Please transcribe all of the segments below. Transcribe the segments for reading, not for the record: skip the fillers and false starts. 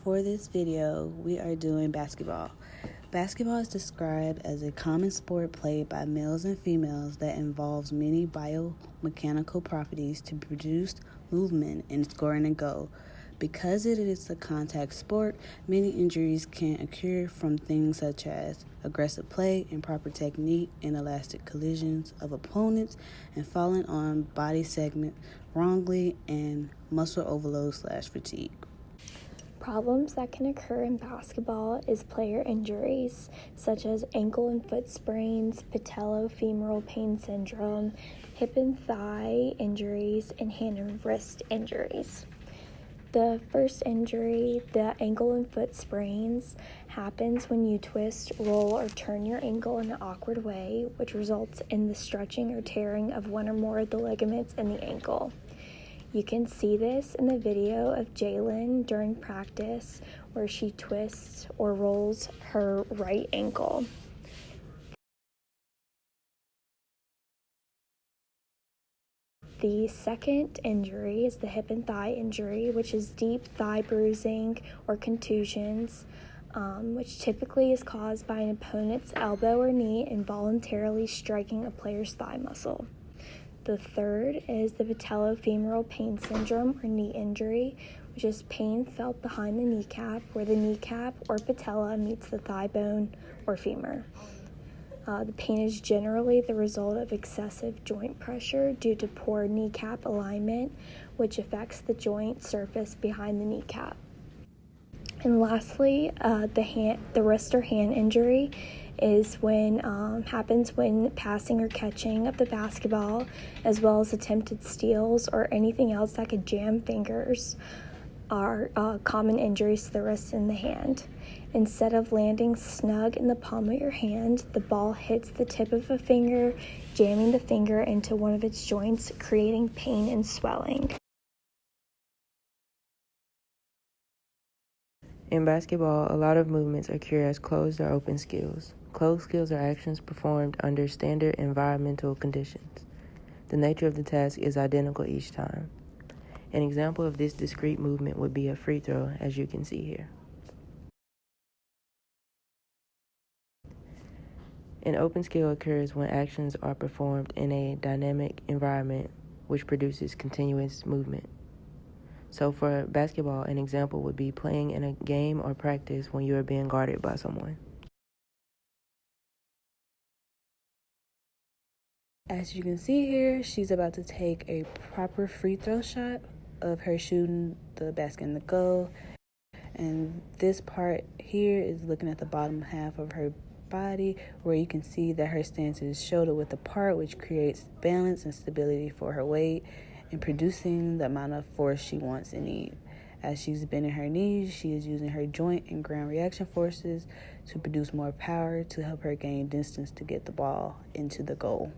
for this video, we are doing basketball. Basketball is described as a common sport played by males and females that involves many biomechanical properties to produce movement and scoring a goal. Because it is a contact sport, many injuries can occur from things such as aggressive play, improper technique, inelastic collisions of opponents, and falling on body segment wrongly, and muscle overload/fatigue. Problems that can occur in basketball is player injuries, such as ankle and foot sprains, patellofemoral pain syndrome, hip and thigh injuries, and hand and wrist injuries. The first injury, the ankle and foot sprains, happens when you twist, roll, or turn your ankle in an awkward way, which results in the stretching or tearing of one or more of the ligaments in the ankle. You can see this in the video of Jalen during practice where she twists or rolls her right ankle. The second injury is the hip and thigh injury, which is deep thigh bruising or contusions, which typically is caused by an opponent's elbow or knee involuntarily striking a player's thigh muscle. The third is the patellofemoral pain syndrome or knee injury, which is pain felt behind the kneecap where the kneecap or patella meets the thigh bone or femur. The pain is generally the result of excessive joint pressure due to poor kneecap alignment, which affects the joint surface behind the kneecap. And lastly, the wrist or hand injury is happens when passing or catching of the basketball, as well as attempted steals or anything else that could jam fingers, are common injuries to the wrist and the hand. Instead of landing snug in the palm of your hand, the ball hits the tip of a finger, jamming the finger into one of its joints, creating pain and swelling. In basketball, a lot of movements occur as closed or open skills. Closed skills are actions performed under standard environmental conditions. The nature of the task is identical each time. An example of this discrete movement would be a free throw, as you can see here. An open skill occurs when actions are performed in a dynamic environment which produces continuous movement. So for basketball, an example would be playing in a game or practice when you are being guarded by someone. As you can see here, she's about to take a proper free throw shot of her shooting the basket in the goal. And this part here is looking at the bottom half of her body, where you can see that her stance is shoulder width apart, which creates balance and stability for her weight and producing the amount of force she wants and needs. As she's bending her knees, she is using her joint and ground reaction forces to produce more power to help her gain distance to get the ball into the goal.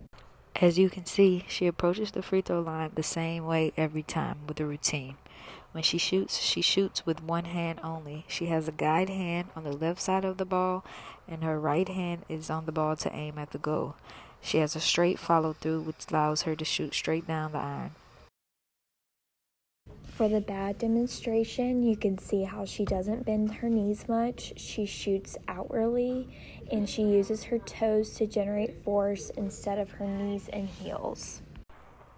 As you can see, she approaches the free throw line the same way every time with a routine. When she shoots with one hand only. She has a guide hand on the left side of the ball, and her right hand is on the ball to aim at the goal. She has a straight follow-through, which allows her to shoot straight down the iron. For the bad demonstration, you can see how she doesn't bend her knees much. She shoots outwardly, and she uses her toes to generate force instead of her knees and heels.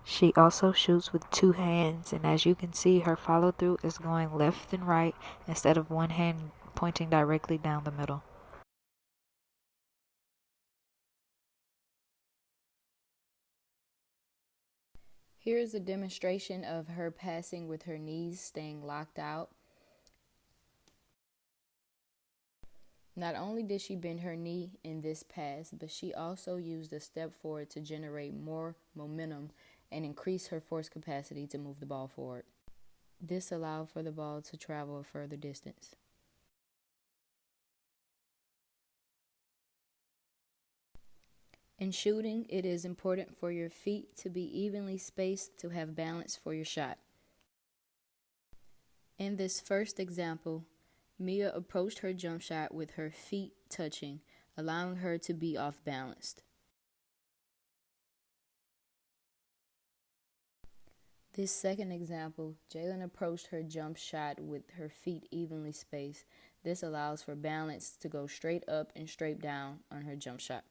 She also shoots with two hands, and as you can see, her follow-through is going left and right instead of one hand pointing directly down the middle. Here is a demonstration of her passing with her knees staying locked out. Not only did she bend her knee in this pass, but she also used a step forward to generate more momentum and increase her force capacity to move the ball forward. This allowed for the ball to travel a further distance. In shooting, it is important for your feet to be evenly spaced to have balance for your shot. In this first example, Mia approached her jump shot with her feet touching, allowing her to be off balanced. This second example, Jalen approached her jump shot with her feet evenly spaced. This allows for balance to go straight up and straight down on her jump shot.